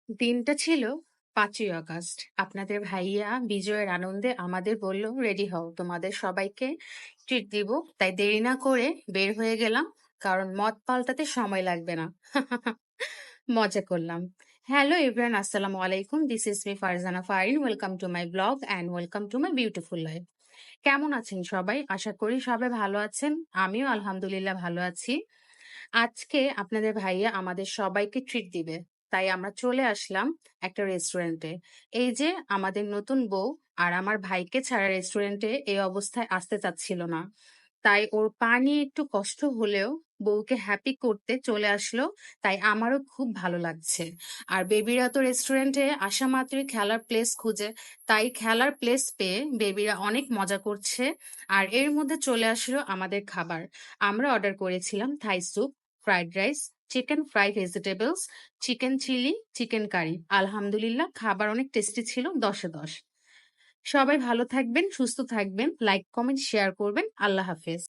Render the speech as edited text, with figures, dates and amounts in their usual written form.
দিনটা ছিল ৫ই আগস্ট। আপনাদের ভাইয়া বিজয়ের আনন্দে আমাদের বলল, "রেডি হও, তোমাদের সবাইকে ট্রিট দিব।" তাই দেরি না করে বের হয়ে গেলাম, কারণ মত পাল্টাতে সময় লাগবে না। মজা করলাম। হ্যালো এভরিওয়ান, আসসালামু আলাইকুম। This is me Farzana Farin. Welcome to my blog and welcome to my beautiful life. কেমন আছেন সবাই? আশা করি সবাই ভালো আছেন। আমিও আলহামদুলিল্লাহ ভালো আছি। আজকে আপনাদের ভাইয়া আমাদের সবাইকে ট্রিট দিবে। তাই আমরা চলে আসলাম একটা রেস্টুরেন্টে। এই যে আমাদের নতুন বউ আর আমার ভাইকে ছাড়া রেস্টুরেন্টে এই অবস্থায় আসতে চাচ্ছিল না। তাই ওর পা নিয়ে একটু কষ্ট হলেও বউকে হ্যাপি করতে চলে আসলো। তাই আমারও খুব ভালো লাগছে। আর বেবিরা তো রেস্টুরেন্টে আসা মাত্রই খেলার প্লেস খুঁজে, তাই খেলার প্লেস পেয়ে বেবিরা অনেক মজা করছে। আর এর মধ্যে চলে আসলো আমাদের খাবার। আমরা অর্ডার করেছিলাম Thai soup, fried rice, chicken fry vegetables, chicken chilli, chicken curry. আলহামদুলিল্লাহ খাবার অনেক টেস্টি ছিল, 10-এ 10। সবাই ভালো থাকবেন, সুস্থ থাকবেন, লাইক কমেন্ট শেয়ার করবেন। আল্লাহ হাফেজ।